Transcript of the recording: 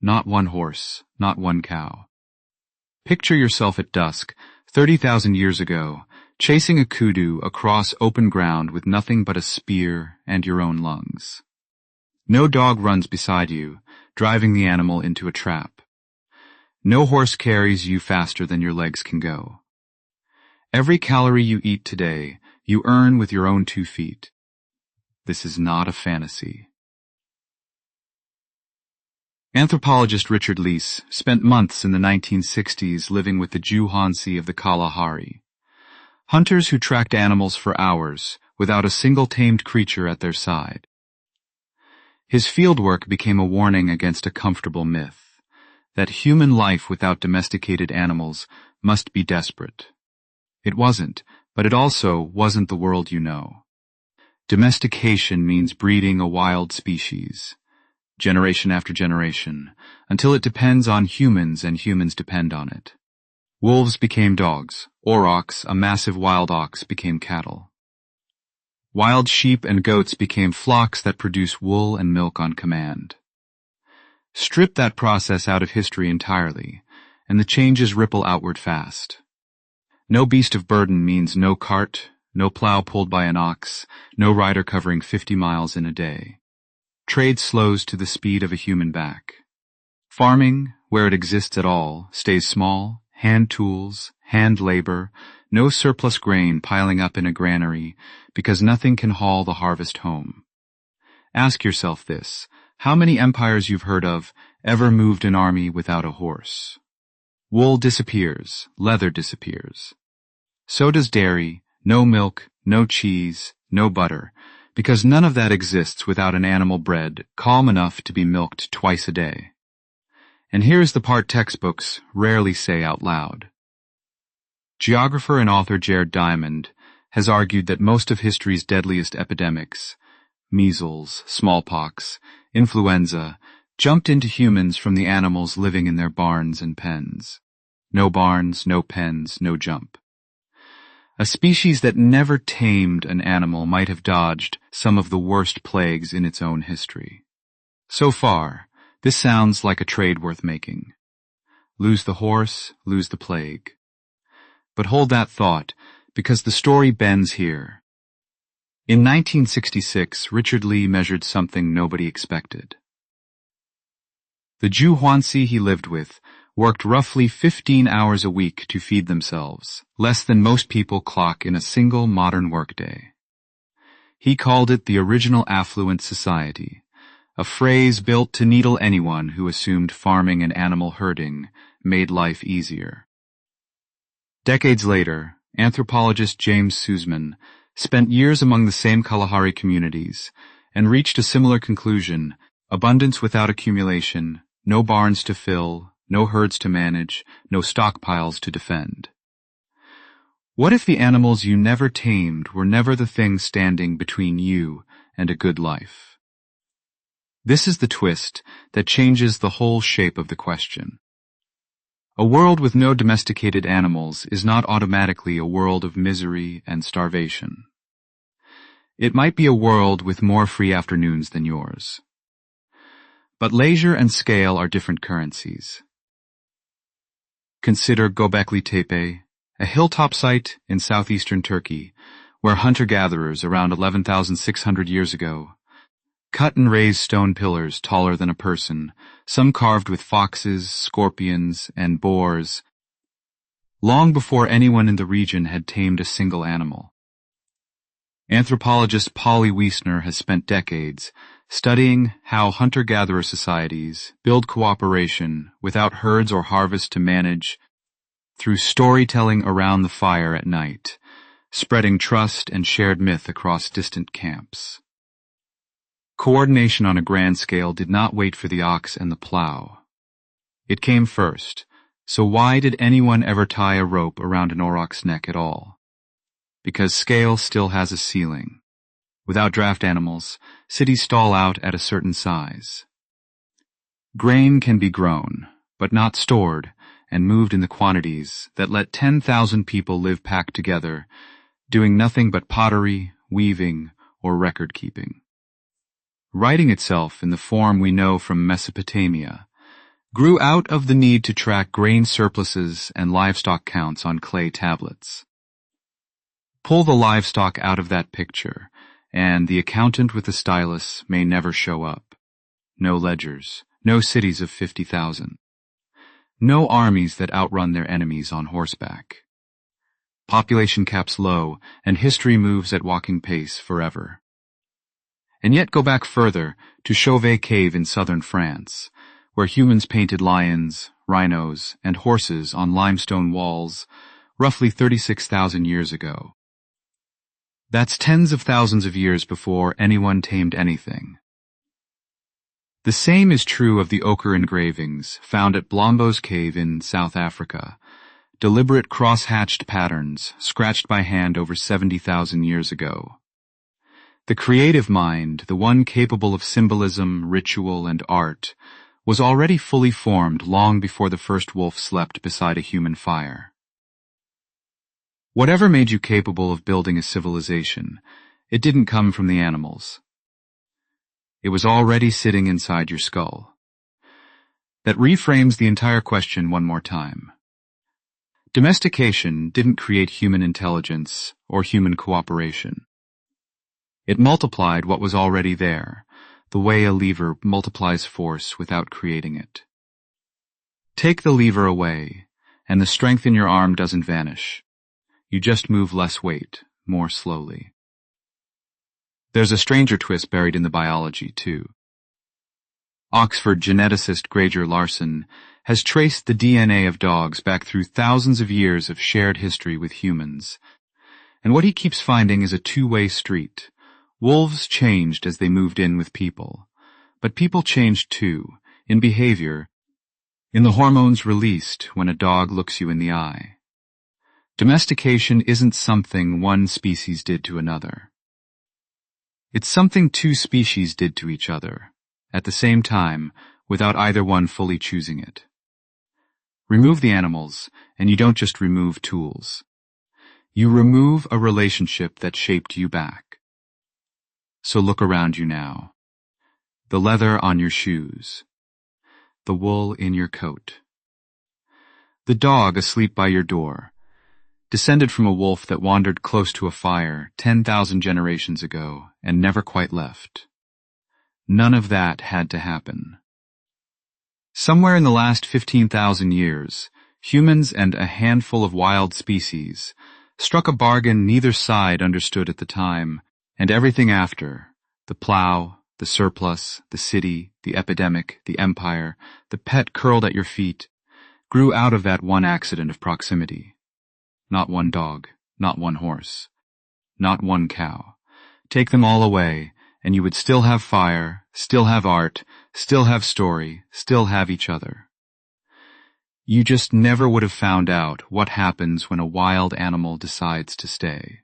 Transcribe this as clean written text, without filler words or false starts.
not one horse, not one cow. Picture yourself at dusk, 30,000 years ago, chasing a kudu across open ground with nothing but a spear and your own lungs. No dog runs beside you, driving the animal into a trap. No horse carries you faster than your legs can go. Every calorie you eat today, you earn with your own 2 feet. This is not a fantasy. Anthropologist Richard Leese spent months in the 1960s living with the Juhansi of the Kalahari, hunters who tracked animals for hours without a single tamed creature at their side. His fieldwork became a warning against a comfortable myth, that human life without domesticated animals must be desperate. It wasn't, but it also wasn't the world you know. Domestication means breeding a wild species, generation after generation, until it depends on humans and humans depend on it. Wolves became dogs. Aurochs, a massive wild ox, became cattle. Wild sheep and goats became flocks that produce wool and milk on command. Strip that process out of history entirely, and the changes ripple outward fast. No beast of burden means no cart, no plow pulled by an ox, no rider covering 50 miles in a day. Trade slows to the speed of a human back. Farming, where it exists at all, stays small, hand tools, hand labor, no surplus grain piling up in a granary because nothing can haul the harvest home. Ask yourself this: how many empires you've heard of ever moved an army without a horse? Wool disappears, leather disappears. So does dairy, no milk, no cheese, no butter, because none of that exists without an animal bred calm enough to be milked twice a day. And here's the part textbooks rarely say out loud. Geographer and author Jared Diamond has argued that most of history's deadliest epidemics, measles, smallpox, influenza, jumped into humans from the animals living in their barns and pens. No barns, no pens, no jump. A species that never tamed an animal might have dodged some of the worst plagues in its own history. So far, this sounds like a trade worth making. Lose the horse, lose the plague. But hold that thought, because the story bends here. In 1966, Richard Lee measured something nobody expected. The Juhansi he lived with worked roughly 15 hours a week to feed themselves, less than most people clock in a single modern workday. He called it the original affluent society, a phrase built to needle anyone who assumed farming and animal herding made life easier. Decades later, anthropologist James Sussman spent years among the same Kalahari communities and reached a similar conclusion: abundance without accumulation, no barns to fill, no herds to manage, no stockpiles to defend. What if the animals you never tamed were never the thing standing between you and a good life? This is the twist that changes the whole shape of the question. A world with no domesticated animals is not automatically a world of misery and starvation. It might be a world with more free afternoons than yours. But leisure and scale are different currencies. Consider Göbekli Tepe, a hilltop site in southeastern Turkey, where hunter-gatherers around 11,600 years ago cut and raised stone pillars taller than a person, some carved with foxes, scorpions, and boars, long before anyone in the region had tamed a single animal. Anthropologist Polly Wiesner has spent decades studying how hunter-gatherer societies build cooperation without herds or harvest to manage through storytelling around the fire at night, spreading trust and shared myth across distant camps. Coordination on a grand scale did not wait for the ox and the plow. It came first, so why did anyone ever tie a rope around an auroch's neck at all? Because scale still has a ceiling. Without draft animals, cities stall out at a certain size. Grain can be grown, but not stored and moved in the quantities that let 10,000 people live packed together, doing nothing but pottery, weaving, or record-keeping. Writing itself in the form we know from Mesopotamia, grew out of the need to track grain surpluses and livestock counts on clay tablets. Pull the livestock out of that picture, and the accountant with the stylus may never show up. No ledgers, no cities of 50,000. No armies that outrun their enemies on horseback. Population caps low, and history moves at walking pace forever. And yet go back further to Chauvet Cave in southern France, where humans painted lions, rhinos, and horses on limestone walls roughly 36,000 years ago. That's tens of thousands of years before anyone tamed anything. The same is true of the ochre engravings found at Blombos Cave in South Africa, deliberate cross-hatched patterns scratched by hand over 70,000 years ago. The creative mind, the one capable of symbolism, ritual, and art, was already fully formed long before the first wolf slept beside a human fire. Whatever made you capable of building a civilization, it didn't come from the animals. It was already sitting inside your skull. That reframes the entire question one more time. Domestication didn't create human intelligence or human cooperation. It multiplied what was already there, the way a lever multiplies force without creating it. Take the lever away, and the strength in your arm doesn't vanish. You just move less weight, more slowly. There's a stranger twist buried in the biology, too. Oxford geneticist Granger Larson has traced the DNA of dogs back through thousands of years of shared history with humans. And what he keeps finding is a two-way street. Wolves changed as they moved in with people. But people changed too, in behavior, in the hormones released when a dog looks you in the eye. Domestication isn't something one species did to another. It's something two species did to each other, at the same time, without either one fully choosing it. Remove the animals, and you don't just remove tools. You remove a relationship that shaped you back. So look around you now. The leather on your shoes. The wool in your coat. The dog asleep by your door, descended from a wolf that wandered close to a fire 10,000 generations ago and never quite left. None of that had to happen. Somewhere in the last 15,000 years, humans and a handful of wild species struck a bargain neither side understood at the time, and everything after, the plow, the surplus, the city, the epidemic, the empire, the pet curled at your feet, grew out of that one accident of proximity. Not one dog, not one horse, not one cow. Take them all away, and you would still have fire, still have art, still have story, still have each other. You just never would have found out what happens when a wild animal decides to stay.